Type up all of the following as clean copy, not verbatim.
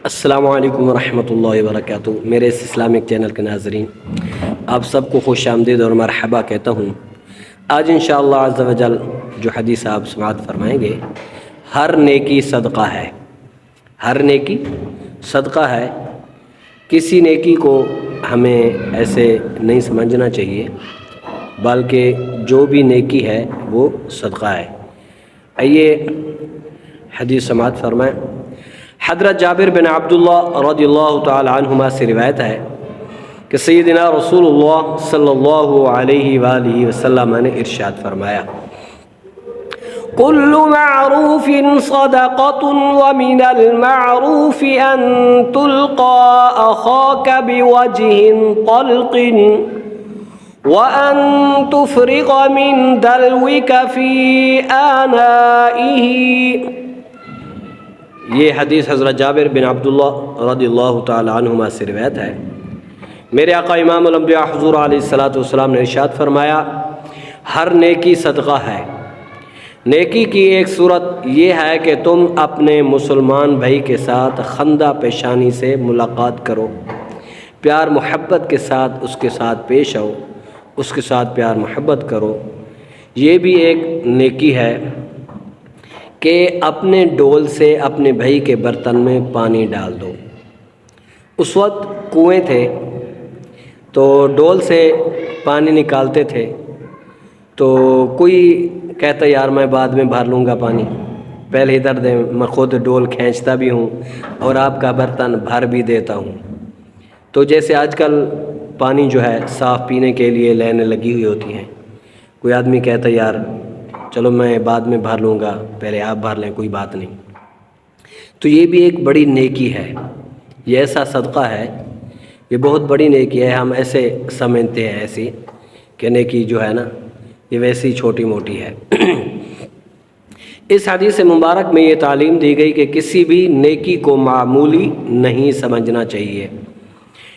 السلام علیکم ورحمۃ اللہ وبرکاتہ۔ میرے اس اسلامک چینل کے ناظرین، آپ سب کو خوش آمدید اور مرحبا کہتا ہوں۔ آج انشاءاللہ عز و جل جو حدیث آپ سماعت فرمائیں گے، ہر نیکی صدقہ ہے۔ ہر نیکی صدقہ ہے۔ کسی نیکی کو ہمیں ایسے نہیں سمجھنا چاہیے، بلکہ جو بھی نیکی ہے وہ صدقہ ہے۔ آئیے حدیث سماعت فرمائیں۔ حضرت جابر بن عبداللہ رضی اللہ تعالی عنہما سے روایت ہے کہ سیدنا رسول اللہ صلی اللہ علیہ وآلہ وسلم نے ارشاد فرمایا، کل معروف صدقۃ ومن المعروف ان تلقى اخاك بوجه طلق وان تفرغ من دلوك في آنائه۔ یہ حدیث حضرت جابر بن عبداللہ رضی اللہ تعالی عنہما سے روایت ہے۔ میرے آقا امام الانبیاء حضور علیہ السلام نے ارشاد فرمایا، ہر نیکی صدقہ ہے۔ نیکی کی ایک صورت یہ ہے کہ تم اپنے مسلمان بھائی کے ساتھ خندہ پیشانی سے ملاقات کرو، پیار محبت کے ساتھ اس کے ساتھ پیش آؤ، اس کے ساتھ پیار محبت کرو۔ یہ بھی ایک نیکی ہے کہ اپنے ڈول سے اپنے بھائی کے برتن میں پانی ڈال دو۔ اس وقت کنویں تھے تو ڈول سے پانی نکالتے تھے، تو کوئی کہتا یار میں بعد میں بھر لوں گا پانی، پہلے ادھر دیں، میں خود ڈول کھینچتا بھی ہوں اور آپ کا برتن بھر بھی دیتا ہوں۔ تو جیسے آج کل پانی جو ہے صاف پینے کے لیے لائنیں لگی ہوئی ہوتی ہیں، کوئی آدمی کہتا یار چلو میں بعد میں بھر لوں گا، پہلے آپ بھر لیں، کوئی بات نہیں۔ تو یہ بھی ایک بڑی نیکی ہے، یہ ایسا صدقہ ہے، یہ بہت بڑی نیکی ہے۔ ہم ایسے سمجھتے ہیں ایسی کہ نیکی جو ہے نا یہ ویسی چھوٹی موٹی ہے۔ اس حدیث مبارک میں یہ تعلیم دی گئی کہ کسی بھی نیکی کو معمولی نہیں سمجھنا چاہیے،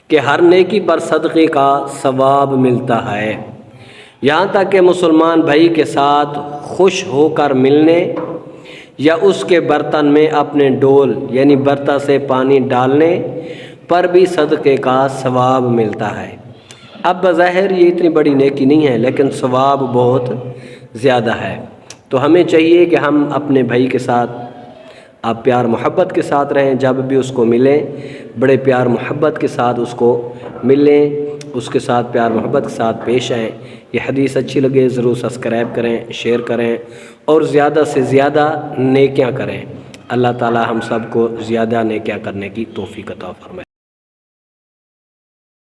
کہ ہر نیکی پر صدقے کا ثواب ملتا ہے، یہاں تک کہ مسلمان بھائی کے ساتھ خوش ہو کر ملنے یا اس کے برتن میں اپنے ڈول یعنی برتن سے پانی ڈالنے پر بھی صدقے کا ثواب ملتا ہے۔ اب بظاہر یہ اتنی بڑی نیکی نہیں ہے، لیکن ثواب بہت زیادہ ہے۔ تو ہمیں چاہیے کہ ہم اپنے بھائی کے ساتھ آپ پیار محبت کے ساتھ رہیں، جب بھی اس کو ملیں بڑے پیار محبت کے ساتھ اس کو ملیں، اس کے ساتھ پیار محبت کے ساتھ پیش آئیں۔ یہ حدیث اچھی لگے ضرور سبسکرائب کریں، شیئر کریں اور زیادہ سے زیادہ نیکیاں کریں۔ اللہ تعالی ہم سب کو زیادہ نیکیاں کرنے کی توفیق عطا فرمائے۔